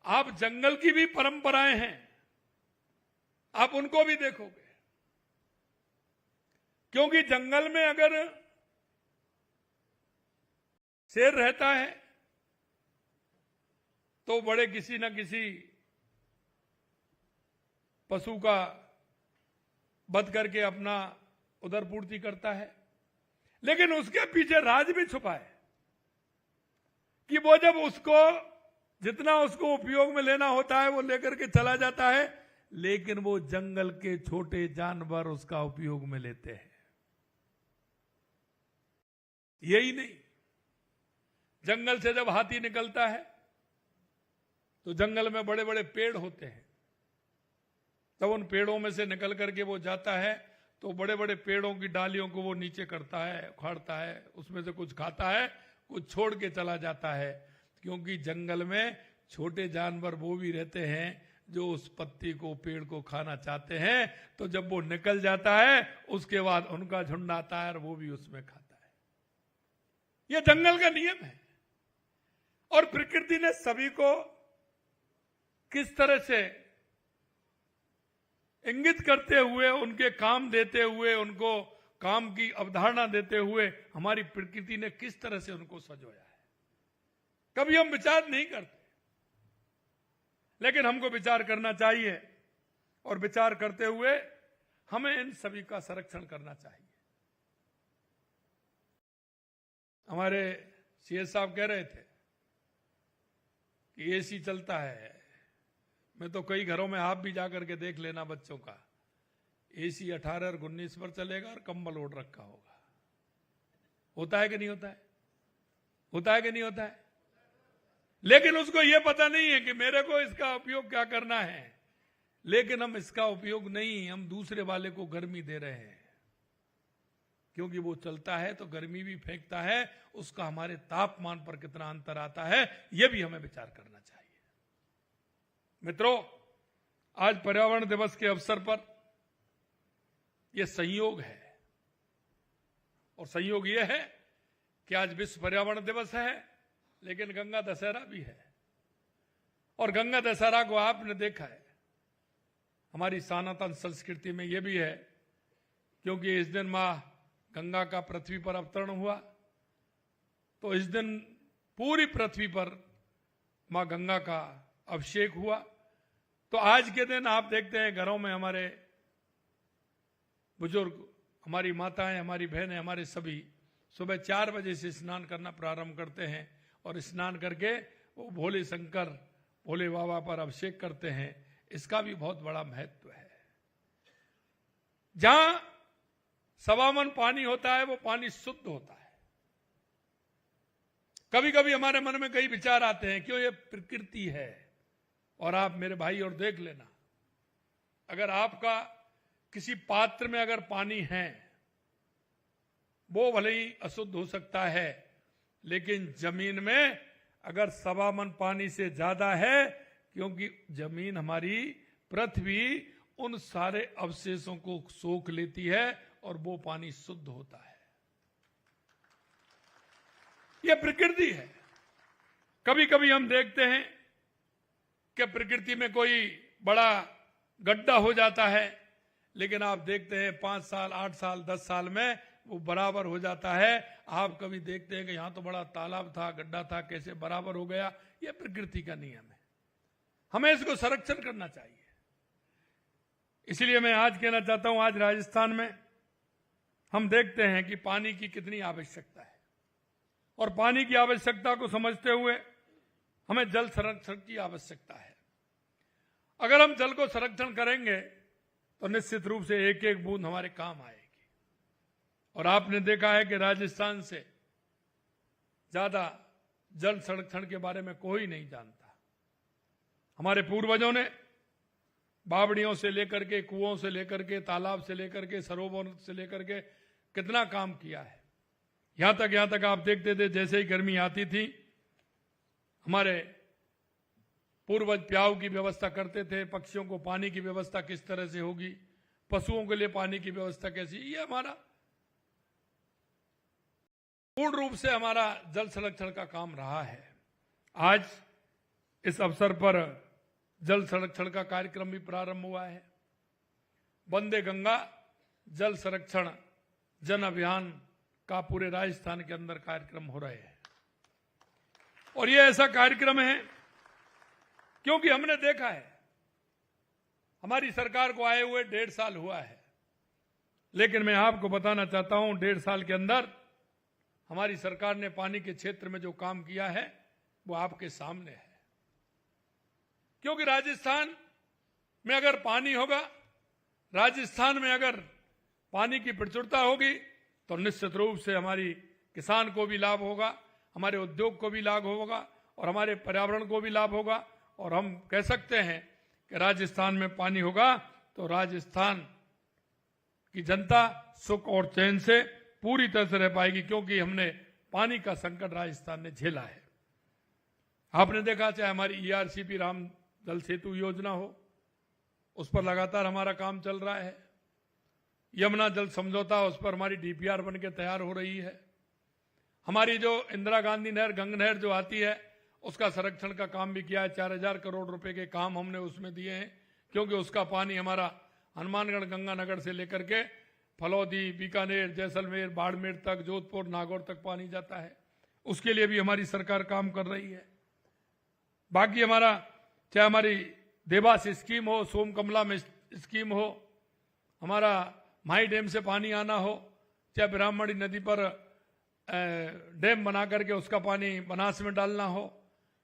आप जंगल की भी परंपराएं हैं, आप उनको भी देखोगे। क्योंकि जंगल में अगर शेर रहता है तो बड़े किसी न किसी पशु का वध करके अपना उदरपूर्ति करता है। लेकिन उसके पीछे राज भी छुपा है कि वो जब उसको जितना उसको उपयोग में लेना होता है वो लेकर के चला जाता है, लेकिन वो जंगल के छोटे जानवर उसका उपयोग में लेते हैं। यही नहीं, जंगल से जब हाथी निकलता है तो जंगल में बड़े बड़े पेड़ होते हैं, तब उन पेड़ों में से निकल करके वो जाता है तो बड़े बड़े पेड़ों की डालियों को वो नीचे करता है, उखाड़ता है, उसमें से कुछ खाता है, कुछ छोड़ के चला जाता है। क्योंकि जंगल में छोटे जानवर वो भी रहते हैं जो उस पत्ती को, पेड़ को खाना चाहते हैं। तो जब वो निकल जाता है उसके बाद उनका झुंड आता है और वो भी उसमें खाता है। यह जंगल का नियम है। और प्रकृति ने सभी को किस तरह से इंगित करते हुए, उनके काम देते हुए, उनको काम की अवधारणा देते हुए हमारी प्रकृति ने किस तरह से उनको सजोया है, कभी हम विचार नहीं करते। लेकिन हमको विचार करना चाहिए और विचार करते हुए हमें इन सभी का संरक्षण करना चाहिए। हमारे सीएस साहब कह रहे थे कि एसी चलता है। मैं तो कई घरों में आप भी जाकर के देख लेना, बच्चों का एसी 18 और 19 पर चलेगा और कंबल ओढ़ रखा होगा। होता है कि नहीं होता है? होता है कि नहीं होता है? लेकिन उसको यह पता नहीं है कि मेरे को इसका उपयोग क्या करना है। लेकिन हम इसका उपयोग नहीं, हम दूसरे वाले को गर्मी दे रहे हैं। क्योंकि वो चलता है तो गर्मी भी फेंकता है, उसका हमारे तापमान पर कितना अंतर आता है, यह भी हमें विचार करना चाहिए। मित्रों, आज पर्यावरण दिवस के अवसर पर यह संयोग है, और संयोग यह है कि आज विश्व पर्यावरण दिवस है, लेकिन गंगा दशहरा भी है। और गंगा दशहरा को आपने देखा है, हमारी सनातन संस्कृति में यह भी है, क्योंकि इस दिन मां गंगा का पृथ्वी पर अवतरण हुआ, तो इस दिन पूरी पृथ्वी पर मां गंगा का अभिषेक हुआ। तो आज के दिन आप देखते हैं घरों में हमारे बुजुर्ग, हमारी माताएं, हमारी बहनें, हमारे सभी सुबह 4 बजे से स्नान करना प्रारंभ करते हैं और स्नान करके वो भोले शंकर, भोले बाबा पर अभिषेक करते हैं। इसका भी बहुत बड़ा महत्व है। जहां सवामन पानी होता है वो पानी शुद्ध होता है। कभी कभी हमारे मन में कई विचार आते हैं, क्यों? ये प्रकृति है। और आप मेरे भाई और देख लेना, अगर आपका किसी पात्र में अगर पानी है, वो भले ही अशुद्ध हो सकता है, लेकिन जमीन में अगर सवामन पानी से ज्यादा है, क्योंकि जमीन हमारी पृथ्वी उन सारे अवशेषों को सोख लेती है और वो पानी शुद्ध होता है। यह प्रकृति है। कभी कभी हम देखते हैं कि प्रकृति में कोई बड़ा गड्ढा हो जाता है, लेकिन आप देखते हैं 5 साल, 8 साल, 10 साल में वो बराबर हो जाता है। आप कभी देखते हैं कि यहां तो बड़ा तालाब था, गड्ढा था, कैसे बराबर हो गया। यह प्रकृति का नियम है, हमें इसको संरक्षण करना चाहिए। इसलिए मैं आज कहना चाहता हूं, आज राजस्थान में हम देखते हैं कि पानी की कितनी आवश्यकता है, और पानी की आवश्यकता को समझते हुए हमें जल संरक्षण की आवश्यकता है। अगर हम जल को संरक्षण करेंगे तो निश्चित रूप से एक एक बूंद हमारे काम आएगी। और आपने देखा है कि राजस्थान से ज्यादा जल संरक्षण के बारे में कोई नहीं जानता। हमारे पूर्वजों ने बावड़ियों से लेकर के, कुओं से लेकर के, तालाब से लेकर के, सरोवर से लेकर के कितना काम किया है। यहां तक आप देखते थे, जैसे ही गर्मी आती थी, हमारे पूर्वज प्याऊ की व्यवस्था करते थे, पक्षियों को पानी की व्यवस्था किस तरह से होगी, पशुओं के लिए पानी की व्यवस्था कैसी। ये हमारा पूर्ण रूप से हमारा जल संरक्षण का काम रहा है। आज इस अवसर पर जल संरक्षण का कार्यक्रम भी प्रारंभ हुआ है। वंदे गंगा जल संरक्षण जन अभियान का पूरे राजस्थान के अंदर कार्यक्रम हो रहे हैं। और ये ऐसा कार्यक्रम है क्योंकि हमने देखा है, हमारी सरकार को आए हुए 1.5 साल हुआ है, लेकिन मैं आपको बताना चाहता हूं 1.5 साल के अंदर हमारी सरकार ने पानी के क्षेत्र में जो काम किया है वो आपके सामने है। क्योंकि राजस्थान में अगर पानी होगा, राजस्थान में अगर पानी की प्रचुरता होगी तो निश्चित रूप से हमारी किसान को भी लाभ होगा, हमारे उद्योग को भी लाभ होगा और हमारे पर्यावरण को भी लाभ होगा। और हम कह सकते हैं कि राजस्थान में पानी होगा तो राजस्थान की जनता सुख और चैन से पूरी तरह से रह पाएगी, क्योंकि हमने पानी का संकट राजस्थान ने झेला है। आपने देखा चाहे हमारी ईआरसीपी राम जल सेतु योजना हो, उस पर लगातार हमारा काम चल रहा है। यमुना जल समझौता, उस पर हमारी डीपीआर बन के तैयार हो रही है। हमारी जो इंदिरा गांधी नहर, गंग नहर जो आती है, उसका संरक्षण का काम भी किया है। 4000 करोड़ रुपए के काम हमने उसमें दिए हैं, क्योंकि उसका पानी हमारा हनुमानगढ़ गंगानगर से लेकर के फलौदी, बीकानेर, जैसलमेर, बाड़मेर तक, जोधपुर, नागौर तक पानी जाता है। उसके लिए भी हमारी सरकार काम कर रही है। बाकी हमारा चाहे हमारी देवास स्कीम हो, सोमकमला में स्कीम हो, हमारा माही डैम से पानी आना हो, चाहे ब्राह्मणी नदी पर डैम बना करके उसका पानी बनास में डालना हो,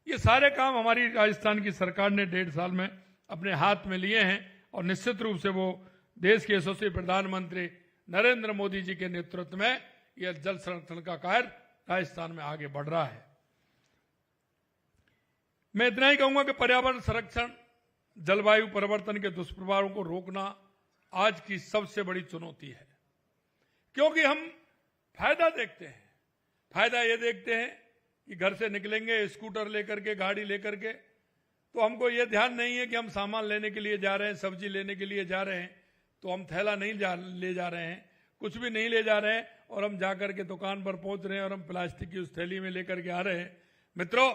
ये सारे काम हमारी राजस्थान की सरकार ने 1.5 साल में अपने हाथ में लिए हैं। और निश्चित रूप से वो देश के यशस्वी प्रधानमंत्री नरेंद्र मोदी जी के नेतृत्व में यह जल संरक्षण का कार्य राजस्थान में आगे बढ़ रहा है। मैं इतना ही कहूंगा कि पर्यावरण संरक्षण, जलवायु परिवर्तन के दुष्प्रभावों को रोकना आज की सबसे बड़ी चुनौती है। क्योंकि हम फायदा देखते हैं, फायदा ये देखते हैं कि घर से निकलेंगे स्कूटर लेकर के, गाड़ी लेकर के, तो हमको ये ध्यान नहीं है कि हम सामान लेने के लिए जा रहे हैं, सब्जी लेने के लिए जा रहे हैं, तो हम थैला नहीं ले जा रहे हैं, कुछ भी नहीं ले जा रहे हैं, और हम जाकर के दुकान पर पहुंच रहे हैं और हम प्लास्टिक की उस थैली में लेकर के आ रहे हैं। मित्रों,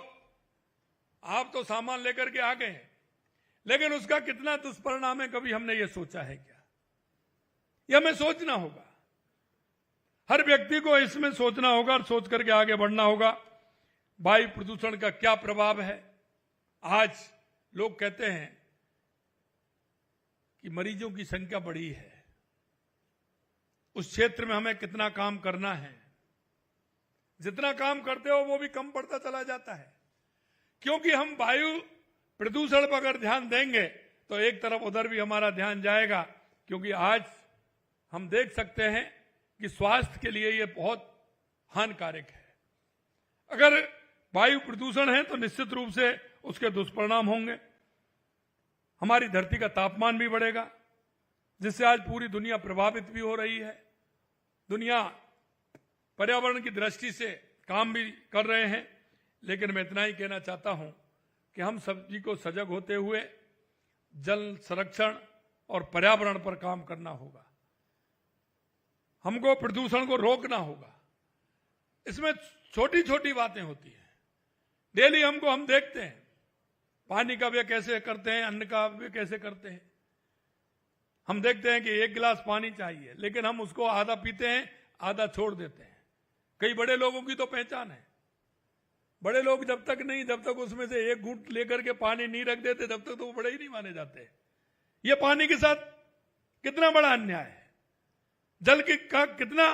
आप तो सामान लेकर के आ गए हैं, लेकिन उसका कितना दुष्परिणाम है कभी हमने ये सोचा है क्या? ये हमें सोचना होगा। हर व्यक्ति को इसमें सोचना होगा और सोच करके आगे बढ़ना होगा। वायु प्रदूषण का क्या प्रभाव है? आज लोग कहते हैं कि मरीजों की संख्या बढ़ी है, उस क्षेत्र में हमें कितना काम करना है। जितना काम करते हो वो भी कम पड़ता चला जाता है, क्योंकि हम वायु प्रदूषण पर अगर ध्यान देंगे तो एक तरफ उधर भी हमारा ध्यान जाएगा। क्योंकि आज हम देख सकते हैं कि स्वास्थ्य के लिए ये बहुत हानिकारक है। अगर वायु प्रदूषण है तो निश्चित रूप से उसके दुष्परिणाम होंगे। हमारी धरती का तापमान भी बढ़ेगा, जिससे आज पूरी दुनिया प्रभावित भी हो रही है। दुनिया पर्यावरण की दृष्टि से काम भी कर रहे हैं, लेकिन मैं इतना ही कहना चाहता हूं कि हम सभी को सजग होते हुए जल संरक्षण और पर्यावरण पर काम करना होगा। हमको प्रदूषण को रोकना होगा। इसमें छोटी छोटी बातें होती हैं, डेली हम देखते हैं पानी का व्यय कैसे करते हैं, अन्न का व्यय कैसे करते हैं। हम देखते हैं कि 1 गिलास पानी चाहिए, लेकिन हम उसको आधा पीते हैं, आधा छोड़ देते हैं। कई बड़े लोगों की तो पहचान है, बड़े लोग जब तक उसमें से 1 घूंट लेकर के पानी नहीं रख देते, तब तक तो वो बड़े ही नहीं माने जाते। ये पानी के साथ कितना बड़ा अन्याय है, जल का कितना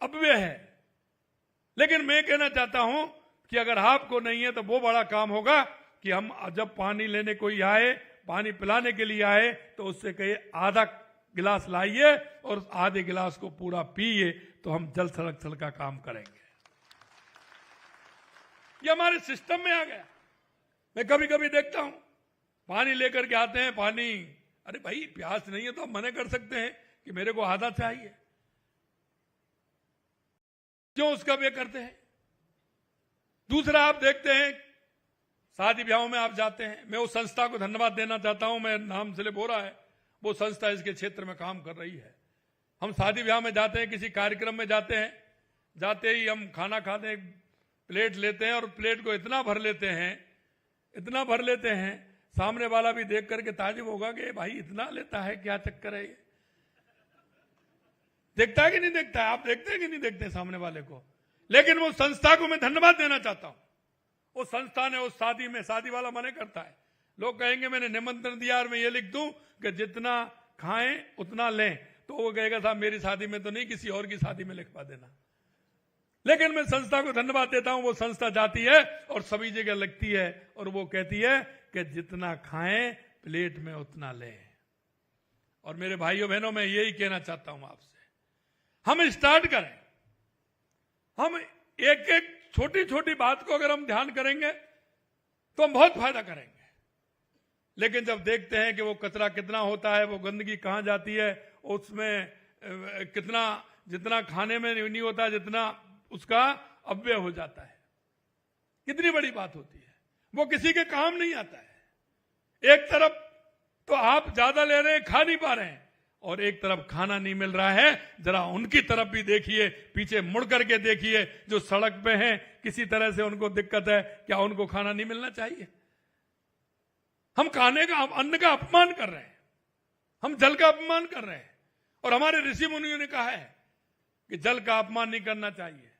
अपव्यय है। लेकिन मैं कहना चाहता हूं कि अगर आपको नहीं है तो वो बड़ा काम होगा कि हम जब पानी लेने कोई आए, पानी पिलाने के लिए आए, तो उससे कहे आधा गिलास लाइए और आधे गिलास को पूरा पिए, तो हम जल संरक्षण का काम करेंगे। ये हमारे सिस्टम में आ गया। मैं कभी कभी देखता हूं पानी लेकर के आते हैं, पानी, अरे भाई प्यास नहीं है तो हम मना कर सकते हैं कि मेरे को आधा चाहिए, क्यों उसका व्यय करते हैं। दूसरा, आप देखते हैं शादी ब्याहों में आप जाते हैं, मैं उस संस्था को धन्यवाद देना चाहता हूं, मैं नाम से हो रहा है, वो संस्था इसके क्षेत्र में काम कर रही है। हम शादी ब्याह में जाते हैं, किसी कार्यक्रम में जाते हैं, जाते ही हम खाना खाते हैं, प्लेट लेते हैं और प्लेट को इतना भर लेते हैं, इतना भर लेते हैं, सामने वाला भी देख करके ताजुब होगा कि भाई इतना लेता है, क्या चक्कर है ये। देखता है कि नहीं देखता है? आप देखते हैं कि नहीं देखते सामने वाले को? लेकिन वो संस्था को मैं धन्यवाद देना चाहता हूं। उस संस्था ने उस शादी में, शादी वाला मने करता है, लोग कहेंगे मैंने निमंत्रण दिया और मैं ये लिख दूं कि जितना खाएं उतना लें, तो वो कहेगा साहब मेरी शादी में तो नहीं, किसी और की शादी में लिखवा देना। लेकिन मैं संस्था को धन्यवाद देता हूं, वो संस्था जाती है और सभी जगह लगती है और वो कहती है कि जितना खाएं प्लेट में उतना लें। और मेरे भाइयों बहनों, मैं यही कहना चाहता हूं आपसे, हम स्टार्ट करें। हम एक एक छोटी छोटी बात को अगर हम ध्यान करेंगे तो हम बहुत फायदा करेंगे। लेकिन जब देखते हैं कि वो कचरा कितना होता है, वो गंदगी कहां जाती है, उसमें कितना, जितना खाने में नहीं होता जितना उसका अपव्यय हो जाता है, कितनी बड़ी बात होती है, वो किसी के काम नहीं आता है। एक तरफ तो आप ज्यादा ले रहे हैं, खा नहीं पा रहे हैं, और एक तरफ खाना नहीं मिल रहा है। जरा उनकी तरफ भी देखिए, पीछे मुड़ करके देखिए, जो सड़क पे हैं, किसी तरह से उनको दिक्कत है, क्या उनको खाना नहीं मिलना चाहिए? हम खाने का, अन्न का अपमान कर रहे हैं, हम जल का अपमान कर रहे हैं। और हमारे ऋषि मुनियों ने कहा है कि जल का अपमान नहीं करना चाहिए,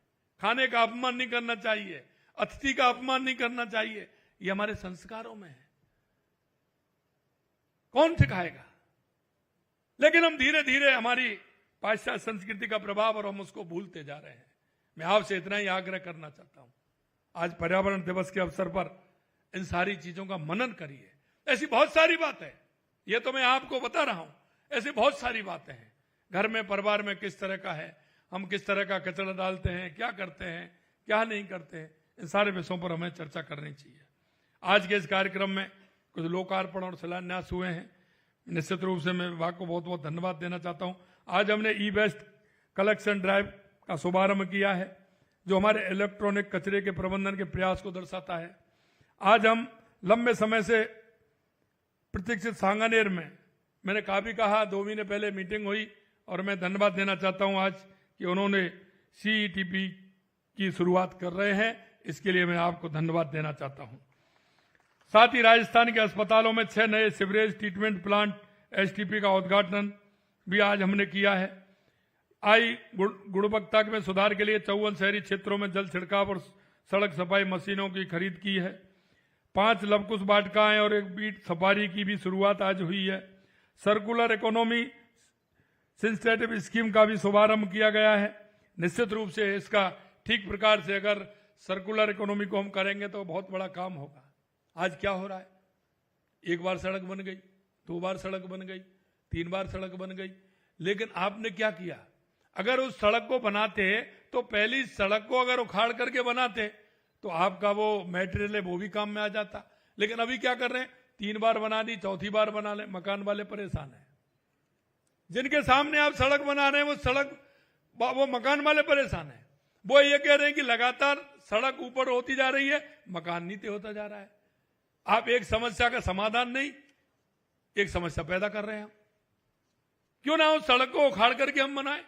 खाने का अपमान नहीं करना चाहिए, अतिथि का अपमान नहीं करना चाहिए। ये हमारे संस्कारों में है, कौन सिखाएगा? लेकिन हम धीरे धीरे, हमारी पाश्चात्य संस्कृति का प्रभाव, और हम उसको भूलते जा रहे हैं। मैं आपसे इतना ही आग्रह करना चाहता हूं, आज पर्यावरण दिवस के अवसर पर इन सारी चीजों का मनन करिए। ऐसी बहुत सारी बातें, ये तो मैं आपको बता रहा हूं, ऐसी बहुत सारी बातें हैं। घर में, परिवार में किस तरह का है, हम किस तरह का कचरा डालते हैं, क्या करते हैं, क्या नहीं करते हैं, इन सारे विषयों पर हमें चर्चा करनी चाहिए। आज के इस कार्यक्रम में कुछ लोकार्पण और शिलान्यास हुए हैं। निश्चित रूप से मैं विभाग को बहुत बहुत धन्यवाद देना चाहता हूं। आज हमने ई वेस्ट कलेक्शन ड्राइव का शुभारंभ किया है, जो हमारे इलेक्ट्रॉनिक कचरे के प्रबंधन के प्रयास को दर्शाता है। आज हम लंबे समय से प्रतीक्षित सांगानेर में, मैंने काफी कहा, 2 महीने पहले मीटिंग हुई, और मैं धन्यवाद देना चाहता हूं आज कि उन्होंने CETP की शुरुआत कर रहे हैं, इसके लिए मैं आपको धन्यवाद देना चाहता हूं। साथ ही राजस्थान के अस्पतालों में 6 नए सीवरेज ट्रीटमेंट प्लांट STP का उद्घाटन भी आज हमने किया है। गुणवत्ता में सुधार के लिए 54 शहरी क्षेत्रों में जल छिड़काव और सड़क सफाई मशीनों की खरीद की है। 5 लवकुश वाटिकाएं और 1 बीट सफारी की भी शुरुआत आज हुई है। सर्कुलर इकोनॉमी इंसेंटिव स्कीम का भी शुभारंभ किया गया है। निश्चित रूप से इसका ठीक प्रकार से अगर सर्कुलर इकोनॉमी को हम करेंगे तो बहुत बड़ा काम होगा। आज क्या हो रहा है, 1 बार सड़क बन गई, 2 बार सड़क बन गई, 3 बार सड़क बन गई, लेकिन आपने क्या किया? अगर उस सड़क को बनाते तो पहली सड़क को अगर उखाड़ करके बनाते तो आपका वो मटेरियल है वो भी काम में आ जाता। लेकिन अभी क्या कर रहे हैं, 3 बार बना दी, 4थी बार बना ले, मकान वाले परेशान है। जिनके सामने आप सड़क बना रहे हैं वो मकान वाले परेशान है। वो ये कह रहे हैं कि लगातार सड़क ऊपर होती जा रही है, मकान नीचे होता जा रहा है। आप एक समस्या का समाधान नहीं, एक समस्या पैदा कर रहे हैं। क्यों ना उस सड़क को उखाड़ करके हम बनाएं,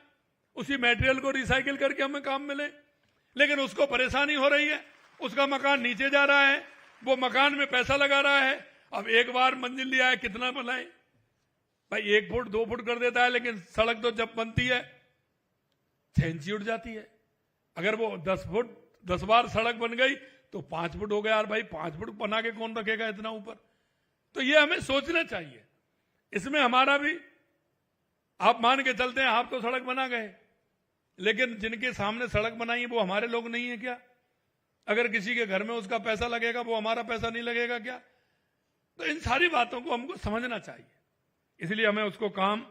उसी मटेरियल को रिसाइकिल करके हमें काम मिले। लेकिन उसको परेशानी हो रही है, उसका मकान नीचे जा रहा है, वो मकान में पैसा लगा रहा है। अब 1 बार मंजिल लिया है, कितना बनाए भाई? 1 फुट 2 फुट कर देता है, लेकिन सड़क तो जब बनती है 6 इंची उठ जाती है। अगर वो 10 बार सड़क बन गई तो 5 फुट हो गया। यार भाई 5 फुट बना के कौन रखेगा इतना ऊपर? तो ये हमें सोचना चाहिए। इसमें हमारा भी, आप मान के चलते हैं आप तो सड़क बना गए, लेकिन जिनके सामने सड़क बनाई है वो हमारे लोग नहीं है क्या? अगर किसी के घर में उसका पैसा लगेगा, वो हमारा पैसा नहीं लगेगा क्या? तो इन सारी बातों को हमको समझना चाहिए। इसलिए हमें उसको काम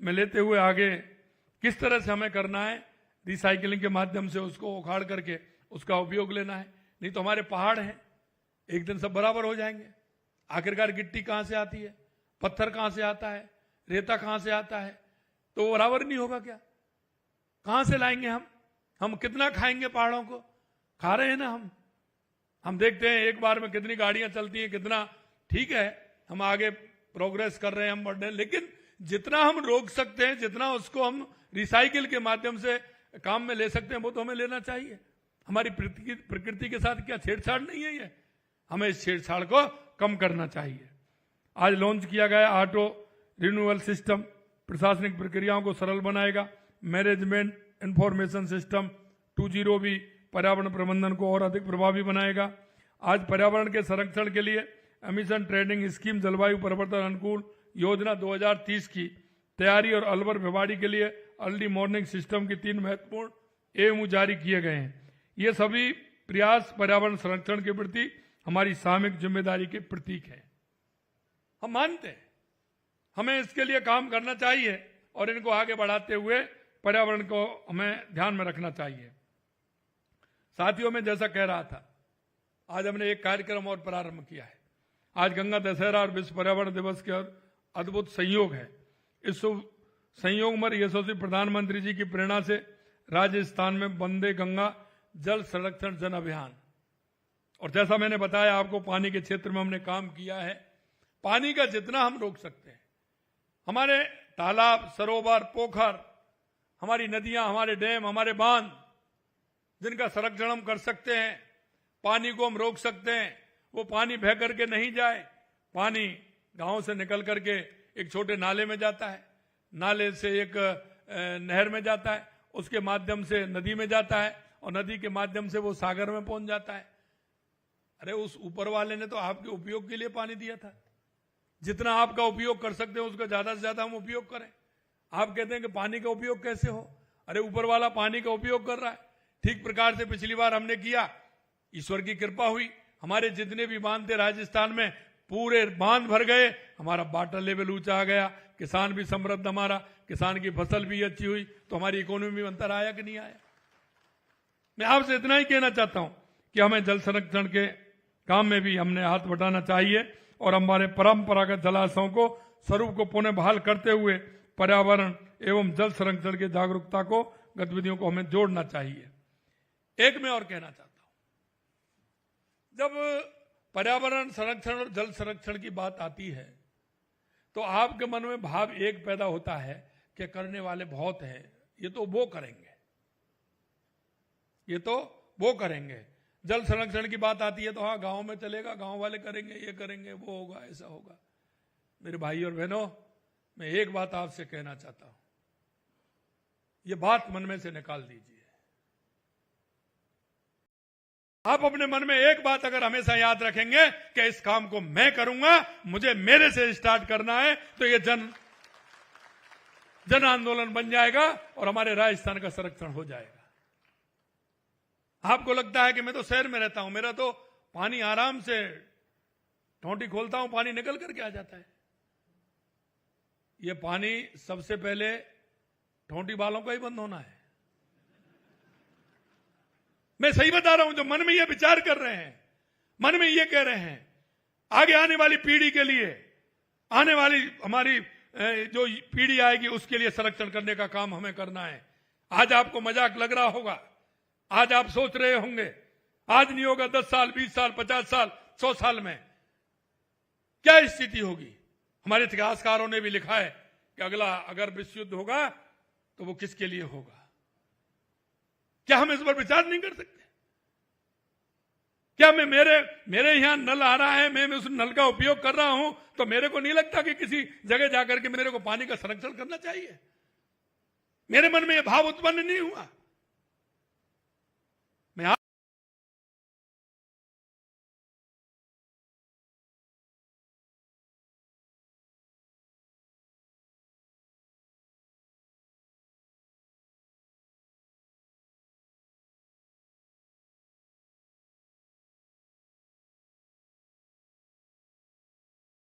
में लेते हुए आगे किस तरह से हमें करना है, रिसाइकलिंग के माध्यम से उसको उखाड़ करके उसका उपयोग लेना है। नहीं तो हमारे पहाड़ हैं, एक दिन सब बराबर हो जाएंगे। आखिरकार गिट्टी कहां से आती है, पत्थर कहां से आता है, रेता कहां से आता है, तो वो बराबर नहीं होगा क्या? कहां से लाएंगे हम कितना खाएंगे पहाड़ों को? खा रहे हैं ना हम देखते हैं एक बार में कितनी गाड़ियां चलती हैं, कितना ठीक है हम आगे प्रोग्रेस कर रहे हैं, हम बढ़ रहे हैं, लेकिन जितना हम रोक सकते हैं, जितना उसको हम रिसाइकिल के माध्यम से काम में ले सकते हैं, वो तो हमें लेना चाहिए। हमारी प्रकृति के साथ क्या छेड़छाड़ नहीं है ये? हमें इस छेड़छाड़ को कम करना चाहिए। आज लॉन्च किया गया ऑटो रिन्यूअल सिस्टम प्रशासनिक प्रक्रियाओं को सरल बनाएगा। मैनेजमेंट इंफॉर्मेशन सिस्टम 2.0 भी पर्यावरण प्रबंधन को और अधिक प्रभावी बनाएगा। आज पर्यावरण के संरक्षण के लिए एमिशन ट्रेडिंग स्कीम जलवायु परिवर्तन अनुकूल योजना 2030 की तैयारी और अलवर भिवाड़ी के लिए अर्ली मॉर्निंग सिस्टम की 3 महत्वपूर्ण एमओयू जारी किए गए हैं। ये सभी प्रयास पर्यावरण संरक्षण के प्रति हमारी सामूहिक जिम्मेदारी के प्रतीक हैं। हम मानते हैं हमें इसके लिए काम करना चाहिए और इनको आगे बढ़ाते हुए पर्यावरण को हमें ध्यान में रखना चाहिए। साथियों, में जैसा कह रहा था, आज हमने एक कार्यक्रम और प्रारंभ किया है। आज गंगा दशहरा और विश्व पर्यावरण दिवस के अद्भुत संयोग है। इस संयोग में यशस्वी प्रधानमंत्री जी की प्रेरणा से राजस्थान में वंदे गंगा जल संरक्षण जन अभियान, और जैसा मैंने बताया आपको, पानी के क्षेत्र में हमने काम किया है। पानी का जितना हम रोक सकते हैं, हमारे तालाब, सरोवर, पोखर, हमारी नदियां, हमारे डैम, हमारे बांध, जिनका संरक्षण हम कर सकते हैं, पानी को हम रोक सकते हैं। वो पानी बह करके नहीं जाए। पानी गांव से निकल करके एक छोटे नाले में जाता है, नाले से एक नहर में जाता है, उसके माध्यम से नदी में जाता है और नदी के माध्यम से वो सागर में पहुंच जाता है। अरे उस ऊपर वाले ने तो आपके उपयोग के लिए पानी दिया था। जितना आपका उपयोग कर सकते हैं उसका ज्यादा से ज्यादा हम उपयोग करें। आप कहते हैं कि पानी का उपयोग कैसे हो? अरे ऊपर वाला पानी का उपयोग कर रहा है। ठीक प्रकार से पिछली बार हमने किया, ईश्वर की कृपा हुई, हमारे जितने भी बांध थे राजस्थान में पूरे बांध भर गए, हमारा वाटर लेवल ऊंचा आ गया, किसान भी समृद्ध, हमारा किसान की फसल भी अच्छी हुई, तो हमारी इकोनॉमी में अंतर आया कि नहीं आया? मैं आपसे इतना ही कहना चाहता हूं कि हमें जल संरक्षण के काम में भी हमने हाथ बटाना चाहिए और हमारे परंपरागत जलाशयों को स्वरूप को पुनः बहाल करते हुए पर्यावरण एवं जल संरक्षण की जागरूकता को गतिविधियों को हमें जोड़ना चाहिए। एक मैं और कहना चाहता हूं, जब पर्यावरण संरक्षण और जल संरक्षण की बात आती है तो आपके मन में भाव एक पैदा होता है कि करने वाले बहुत हैं, ये तो वो करेंगे, ये तो वो करेंगे। जल संरक्षण की बात आती है तो हाँ, गांव में चलेगा, गांव वाले करेंगे, ये करेंगे, वो होगा, ऐसा होगा। मेरे भाई और बहनों, मैं एक बात आपसे कहना चाहता हूं, ये बात मन में से निकाल दीजिए। आप अपने मन में एक बात अगर हमेशा याद रखेंगे कि इस काम को मैं करूंगा, मुझे मेरे से स्टार्ट करना है, तो ये जन आंदोलन बन जाएगा और हमारे राजस्थान का संरक्षण हो जाएगा। आपको लगता है कि मैं तो शहर में रहता हूं, मेरा तो पानी आराम से टोंटी खोलता हूं, पानी निकल करके आ जाता है। ये पानी सबसे पहले टोंटी वालों का ही बंद होना है। मैं सही बता रहा हूं, जो मन में ये विचार कर रहे हैं, मन में ये कह रहे हैं, आगे आने वाली पीढ़ी के लिए, आने वाली हमारी जो पीढ़ी आएगी उसके लिए संरक्षण करने का काम हमें करना है। आज आपको मजाक लग रहा होगा, आज आप सोच रहे होंगे आज नहीं होगा, 10 साल, 20 साल, 50 साल, 100 साल में क्या स्थिति होगी। हमारे इतिहासकारों ने भी लिखा है कि अगला अगर विश्व युद्ध होगा तो वो किसके लिए होगा। क्या हम इस पर विचार नहीं कर सकते? क्या मैं मेरे यहां नल आ रहा है, मैं उस नल का उपयोग कर रहा हूं, तो मेरे को नहीं लगता कि किसी जगह जाकर के मेरे को पानी का संरक्षण करना चाहिए? मेरे मन में यह भाव उत्पन्न नहीं हुआ?